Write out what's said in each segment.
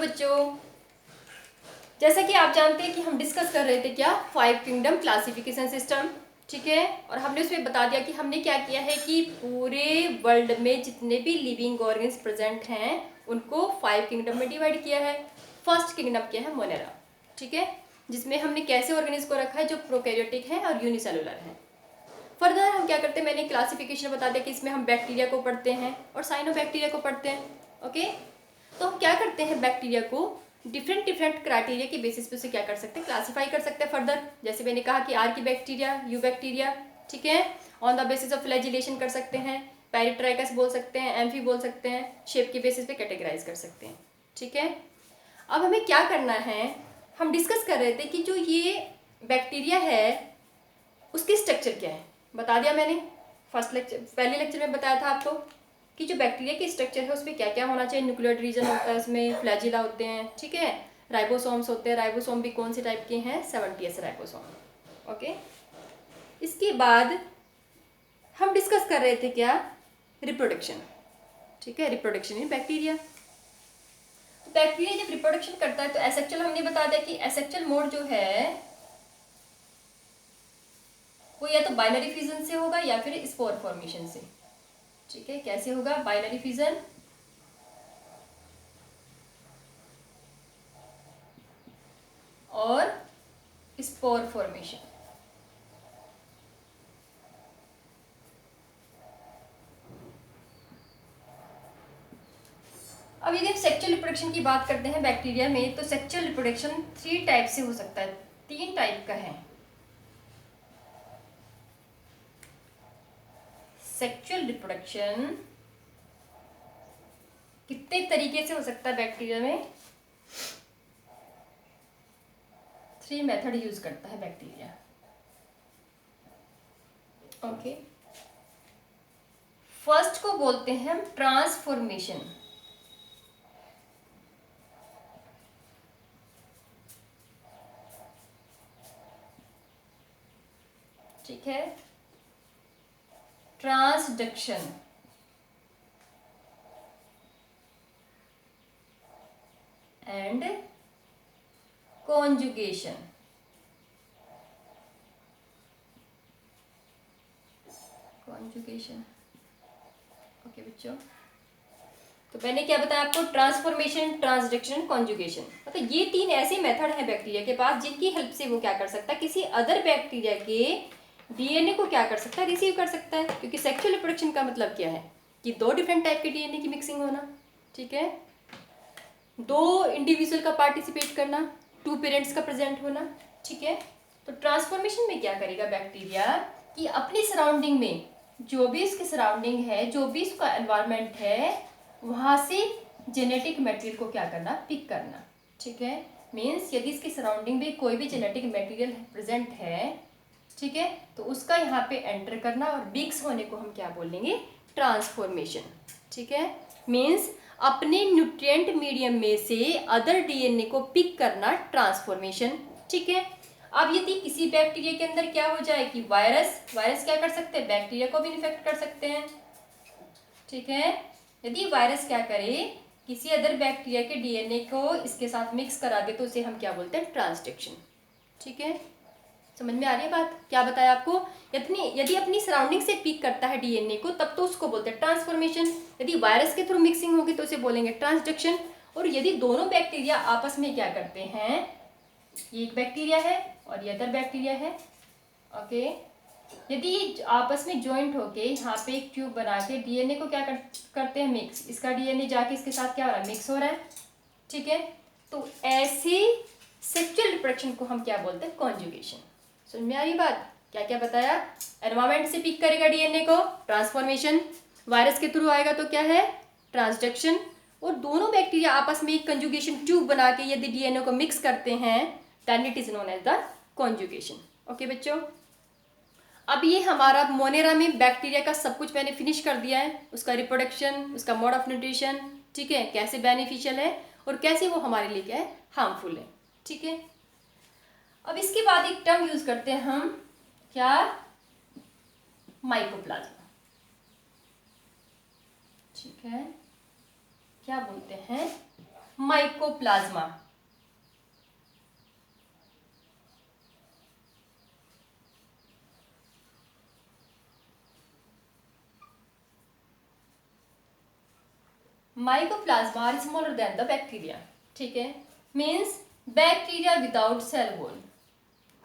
बच्चों, जैसा कि आप जानते हैं कि हम डिस्कस कर रहे थे क्या 5 किंगडम क्लासिफिकेशन सिस्टम, ठीक है। और हमने उसमें बता दिया कि हमने क्या किया है कि पूरे वर्ल्ड में जितने भी लिविंग ऑर्गन्स प्रेजेंट हैं उनको 5 किंगडम में डिवाइड किया है। फर्स्ट किंगडम क्या है? मोनेरा, ठीक है, जिसमें हमने कैसे ऑर्गेनिज्म को रखा है जो प्रोकैरियोटिक है और यूनिसेलुलर है। फर्दर हम क्या करते हैं, मैंने क्लासिफिकेशन बता दिया कि इसमें हम बैक्टीरिया को पढ़ते हैं और साइनोबैक्टीरिया को पढ़ते हैं। ओके, तो हम क्या करते हैं, बैक्टीरिया को डिफरेंट क्राइटेरिया के बेसिस पे उसे क्या कर सकते हैं, क्लासीफाई कर सकते हैं फर्दर। जैसे मैंने कहा कि आर की बैक्टीरिया, यू बैक्टीरिया, ठीक है, on the basis of flagellation कर सकते हैं, पैरिट्राइकस बोल सकते हैं, एम्फी बोल सकते हैं, शेप के बेसिस पे कैटेगराइज कर सकते हैं, ठीक है। अब हमें क्या करना है, हम डिस्कस कर रहे थे कि जो ये बैक्टीरिया है उसकी स्ट्रक्चर क्या है, बता दिया मैंने फर्स्ट लेक्चर, पहले लेक्चर में बताया था आपको कि जो बैक्टीरिया की स्ट्रक्चर है उसमें क्या क्या होना चाहिए। न्यूक्लियोइड रीजन होता है, उसमें फ्लैजिला होते हैं, ठीक है, राइबोसोम्स होते हैं, राइबोसोम भी कौन से टाइप के हैं, 70S राइबोसोम। ओके, इसके बाद हम डिस्कस कर रहे थे क्या, रिप्रोडक्शन, ठीक है, रिप्रोडक्शन इन बैक्टीरिया। बैक्टीरिया जब रिप्रोडक्शन करता है तो एसेक्चुअल हमने बता दिया कि एसेक्चुअल मोड जो है वो या तो बाइनरी फिजन से होगा या फिर स्पोर फॉर्मेशन से, ठीक है। कैसे होगा? बाइनरी फिजन और स्पोर फॉर्मेशन। अब यदि हम सेक्सुअल रिप्रोडक्शन की बात करते हैं बैक्टीरिया में, तो सेक्सुअल रिप्रोडक्शन 3 टाइप से हो सकता है, 3 टाइप का है। सेक्सुअल रिप्रोडक्शन कितने तरीके से हो सकता है बैक्टीरिया में? 3 मेथड यूज करता है बैक्टीरिया। ओके, फर्स्ट को बोलते हैं हम ट्रांसफॉर्मेशन, ठीक है, transduction and conjugation. Conjugation, okay बच्चों, तो मैंने क्या बताया आपको, ट्रांसफॉर्मेशन, ट्रांसडक्शन, कॉन्जुगेशन, मतलब ये 3 ऐसे मेथड हैं बैक्टीरिया के पास जिनकी हेल्प से वो क्या कर सकता है, किसी अदर बैक्टीरिया के डीएनए को क्या कर सकता है, रिसीव कर सकता है। क्योंकि सेक्सुअल रिप्रोडक्शन का मतलब क्या है कि 2 डिफरेंट टाइप के डीएनए की मिक्सिंग होना, ठीक है, 2 इंडिविजुअल का पार्टिसिपेट करना, 2 पेरेंट्स का प्रेजेंट होना, ठीक है। तो ट्रांसफॉर्मेशन में क्या करेगा बैक्टीरिया कि अपनी सराउंडिंग में जो भी इसके सराउंडिंग है, जो भी इसका एनवायरनमेंट है, वहां से जेनेटिक मटेरियल को क्या करना, पिक करना, ठीक है। मीन्स यदि इसके सराउंडिंग में कोई भी जेनेटिक मटेरियल प्रेजेंट है, ठीक है, तो उसका यहाँ पे एंटर करना और मिक्स होने को हम क्या बोलेंगे, ट्रांसफॉर्मेशन, ठीक है। मीन्स अपने न्यूट्रिएंट मीडियम में से अदर डीएनए को पिक करना, ट्रांसफॉर्मेशन, ठीक है। अब यदि किसी बैक्टीरिया के अंदर क्या हो जाए कि वायरस क्या कर सकते हैं, बैक्टीरिया को भी इन्फेक्ट कर सकते हैं, ठीक है। यदि वायरस क्या करे, किसी अदर बैक्टीरिया के डीएनए को इसके साथ मिक्स करा दे तो उसे हम क्या बोलते हैं, ट्रांसडक्शन, ठीक है। समझ में आ रही है बात? क्या बताया आपको, यदि अपनी सराउंडिंग से पिक करता है डीएनए को तब तो उसको बोलते हैं ट्रांसफॉर्मेशन, यदि वायरस के थ्रू मिक्सिंग होगी तो उसे बोलेंगे ट्रांसडक्शन। और यदि दोनों बैक्टीरिया आपस में क्या करते हैं, ये एक बैक्टीरिया है और ये अदर बैक्टीरिया है, ओके, यदि आपस में ज्वाइंट होके यहाँ पे एक ट्यूब बना के डीएनए को क्या करते हैं, मिक्स, इसका डीएनए जाके इसके साथ क्या हो रहा है, मिक्स हो रहा है, ठीक है। तो ऐसे सेक्सुअल रिप्रोडक्शन को हम क्या बोलते हैं, कॉन्जुगेशन। समझ में आ रही बात? क्या क्या बताया, एनवायरमेंट से पिक करेगा डीएनए को, ट्रांसफॉर्मेशन, वायरस के थ्रू आएगा तो क्या है, ट्रांसडक्शन, और दोनों बैक्टीरिया आपस में एक कंजुगेशन ट्यूब बना के यदि डीएनए को मिक्स करते हैं then it is known as the conjugation. Okay बच्चों, अब ये हमारा मोनेरा में बैक्टीरिया का सब कुछ मैंने फिनिश कर दिया है, उसका रिप्रोडक्शन, उसका मोड ऑफ न्यूट्रिशन, ठीक है, कैसे बेनिफिशियल है और कैसे वो हमारे लिए क्या है, हार्मफुल है, ठीक है। अब इसके बाद एक टर्म यूज करते हैं हम, क्या, माइकोप्लाज्मा, ठीक है, क्या बोलते हैं, mycoplasma. Mycoplasma are smaller than the bacteria, ठीक है, means bacteria without cell wall,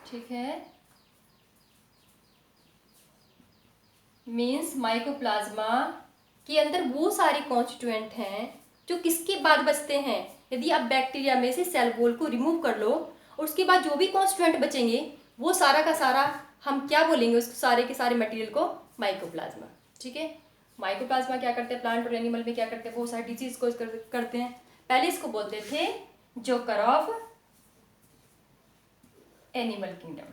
ठीक है, मीन्स माइकोप्लाज्मा के अंदर वो सारे कॉन्स्टिट्यूएंट हैं जो किसके बाद बचते हैं, यदि आप बैक्टीरिया में से सेल वॉल को रिमूव कर लो और उसके बाद जो भी कॉन्स्टिट्यूएंट बचेंगे वो सारा का सारा हम क्या बोलेंगे, उस सारे के सारे मटेरियल को माइकोप्लाज्मा, ठीक है। माइकोप्लाज्मा क्या करते हैं, प्लांट और एनिमल में क्या करते हैं, बहुत सारे डिजीज को करते हैं। पहले इसको बोलते थे joker of animal kingdom,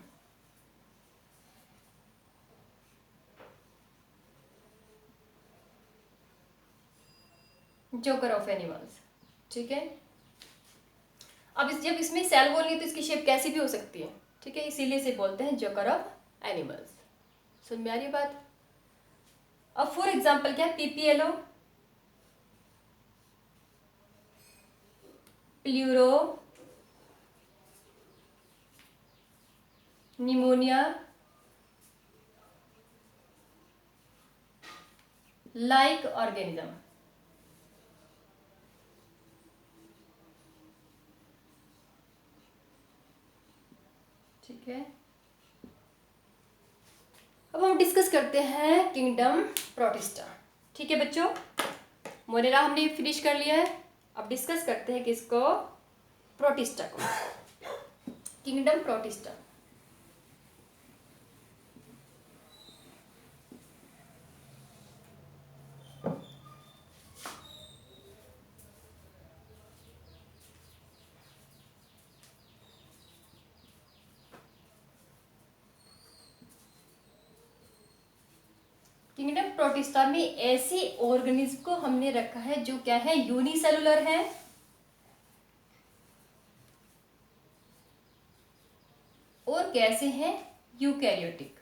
joker of animals, ठीक है। अब जब इसमें सेल वॉल नहीं तो इसकी शेप कैसी भी हो सकती है, ठीक है, इसीलिए इसे बोलते हैं जोकर ऑफ एनिमल्स। समझ में आ रही बात। अब फॉर एग्जांपल क्या है, PPLO, pleuro, pneumonia, like organism, ठीक है। अब हम डिस्कस करते हैं किंगडम प्रोटिस्टा, ठीक है बच्चों। मोरेरा हमने फिनिश कर लिया है, अब डिस्कस करते हैं किसको, प्रोटिस्टा को, किंगडम प्रोटिस्टा। किंगडम प्रोटिस्टा में ऐसे ऑर्गेनिज्म को हमने रखा है जो क्या है, यूनिसेलुलर है, और कैसे हैं, यूकैरियोटिक,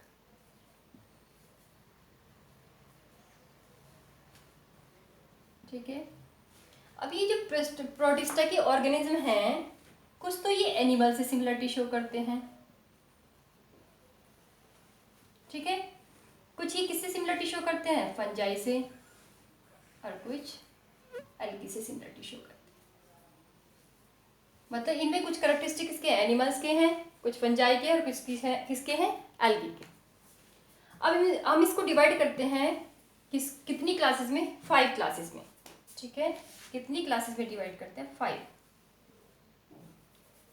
ठीक है। अब ये जो प्रोटिस्टा के ऑर्गेनिज्म हैं, कुछ तो ये एनिमल से सिमिलरिटी शो करते हैं, ठीक है, कुछ ही किससे सिमिलरिटी शो करते हैं, फंजाई से, और कुछ एल्गी से सिमिलरिटी शो करते हैं। मतलब इनमें कुछ कैरेक्टरिस्टिक किसके एनिमल्स के हैं, कुछ फंजाई के और कुछ किसके हैं, एल्गी के। अब हम इसको डिवाइड करते हैं कितनी क्लासेस में, 5 क्लासेस में, ठीक है। कितनी क्लासेस में डिवाइड करते हैं, 5।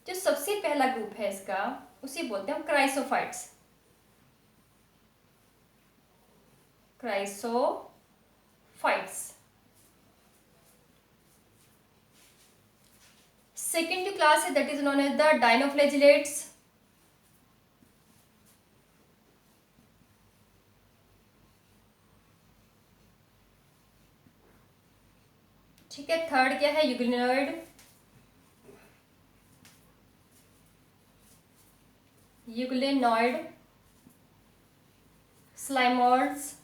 जो सबसे पहला ग्रुप है इसका, उसे बोलते हैं हम क्राइसोफाइट्स, क्राइसोफाइट्स। सेकेंड जो क्लास है that is known as the dinoflagellates, ठीक है। थर्ड क्या है, euglenoid, euglenoid, slimeoids,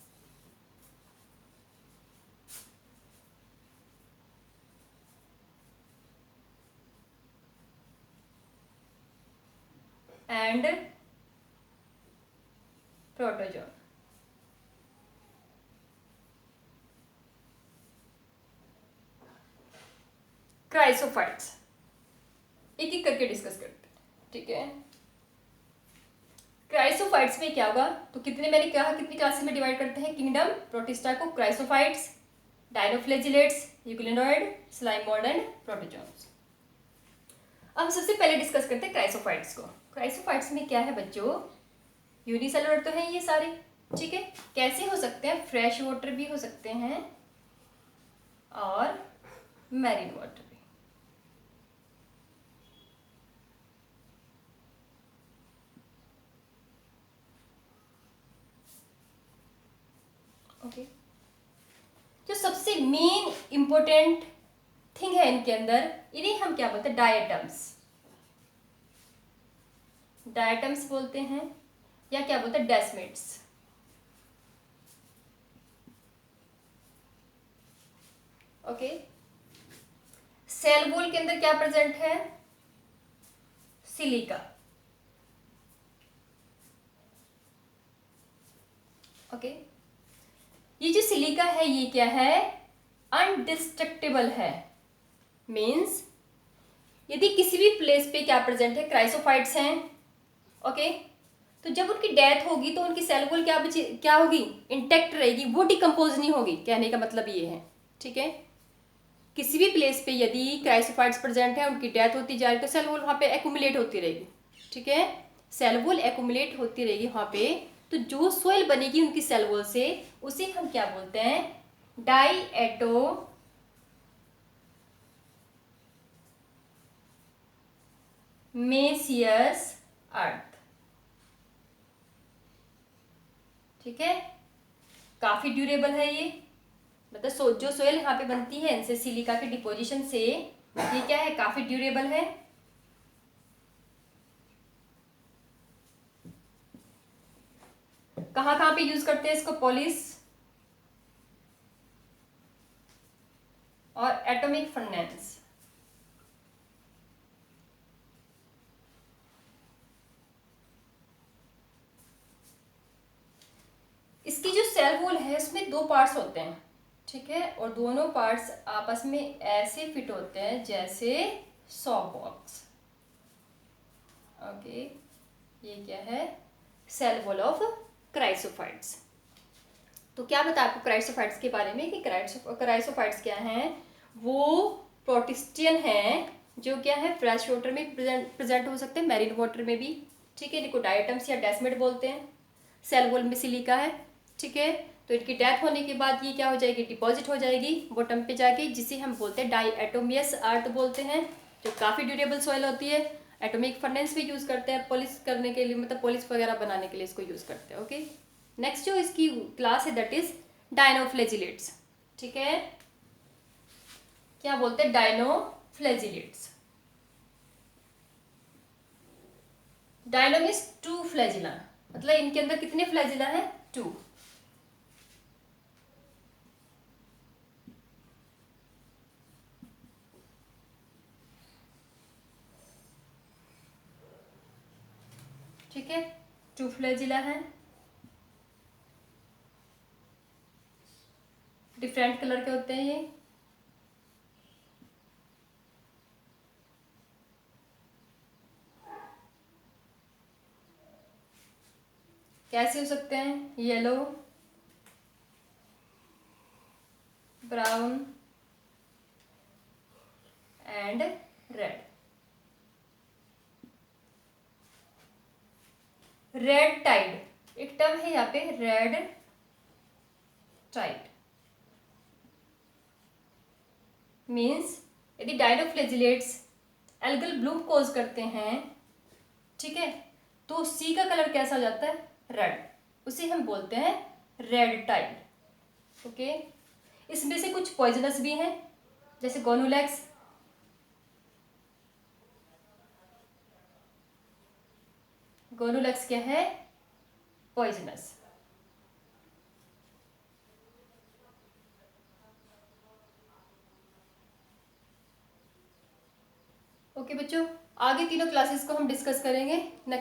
and protozoan. Chrysophytes एक एक करके डिस्कस करते हैं, ठीक है। क्राइसोफाइट्स में क्या होगा, तो कितने, मैंने कहा कितनी क्लासेस में डिवाइड करते हैं किंगडम प्रोटिस्टा को, chrysophytes, dinoflagellates, euglenoid, slimeoid and protozoans. अब सबसे पहले डिस्कस करते हैं क्राइसोफाइट्स को। क्राइसोफाइट्स में क्या है बच्चों, यूनिसेलुलर तो है ये सारे, ठीक है। कैसे हो सकते हैं, फ्रेश वाटर भी हो सकते हैं और मैरीन वाटर भी, ओके। जो सबसे मेन इंपॉर्टेंट थिंग है इनके अंदर, इन्हें हम क्या बोलते हैं, डायटम्स, डायटम्स बोलते हैं, या क्या बोलते हैं, डेस्मिड्स, ओके। सेल वॉल के अंदर क्या प्रेजेंट है? सिलिका। ओके, ये जो सिलिका है ये क्या है? अनडिस्ट्रक्टेबल है। मीन्स यदि किसी भी प्लेस पे क्या प्रेजेंट है? क्राइसोफाइट्स हैं। ओके, तो जब उनकी डेथ होगी तो उनकी सेल वॉल क्या होगी? इंटैक्ट रहेगी, वो डिकम्पोज नहीं होगी। कहने का मतलब ये है, ठीक है। किसी भी प्लेस पे यदि क्राइसोफाइट्स प्रेजेंट है, उनकी डेथ होती जा रही है, तो सेल वॉल वहाँ पे एक्यूमुलेट होती रहेगी, ठीक है। सेल वॉल एक्यूमुलेट होती रहेगी वहाँ पे, तो जो सोइल बनेगी उनकी सेल वॉल से, उसे हम क्या बोलते हैं? डाइएटोमेसियस अर्थ, ठीक है। काफी ड्यूरेबल है ये, मतलब जो सोइल यहाँ पे बनती है इनसे, सिलिका के डिपोजिशन से, ये क्या है? काफी ड्यूरेबल है। कहाँ कहाँ पे यूज करते हैं इसको? पॉलिश और एटॉमिक फर्नेस। इसकी जो सेल वॉल है इसमें दो पार्ट्स होते हैं, ठीक है, और दोनों पार्ट्स आपस में ऐसे फिट होते हैं जैसे सॉ बॉक्स। ओके, ये क्या है? Cell wall of chrysophytes. तो क्या बताया आपको क्राइसोफाइट्स के बारे में कि क्राइसोफाइट्स क्या हैं? वो प्रोटिस्टियन हैं जो क्या है? फ्रेश वाटर में प्रेजेंट हो सकते हैं, मैरीन वाटर में भी, ठीक है। इनको डायटम्स या डेस्मिड बोलते हैं। सेल वॉल में सिलिका है, ठीक है। तो इनकी डेथ होने के बाद ये क्या हो जाएगी? डिपॉजिट हो जाएगी बॉटम पे जाके, जिसे हम बोलते हैं डाइएटोमियस अर्थ बोलते हैं, जो काफ़ी ड्यूरेबल सॉइल होती है। एटॉमिक फर्नेस भी यूज़ करते हैं पॉलिश करने के लिए, मतलब पॉलिश वगैरह बनाने के लिए इसको यूज़ करते हैं। ओके, नेक्स्ट जो इसकी क्लास है दैट इज डायनोफ्लेजिलेट्स, ठीक है। क्या बोलते हैं? Dinoflagellates. Dino means two flagella, मतलब इनके अंदर कितने फ्लैजिला है? 2। ठीक है, 2 फ्लैजिला है, डिफरेंट कलर के होते हैं ये। कैसे हो सकते हैं? Yellow, brown and red. Red tide एक टर्म है यहाँ पे, रेड टाइड मीन्स यदि डायनोफ्लेजिलेट्स एल्गल ब्लूम कोज करते हैं, ठीक है, तो सी का कलर कैसा हो जाता है? रेड। उसे हम बोलते हैं रेड टाइड। ओके, इसमें से कुछ पॉइजनस भी हैं, जैसे गोनुलैक्स। गोनुलैक्स क्या है? पॉइजनस। ओके बच्चों, आगे तीनों क्लासेस को हम डिस्कस करेंगे नेक्स्ट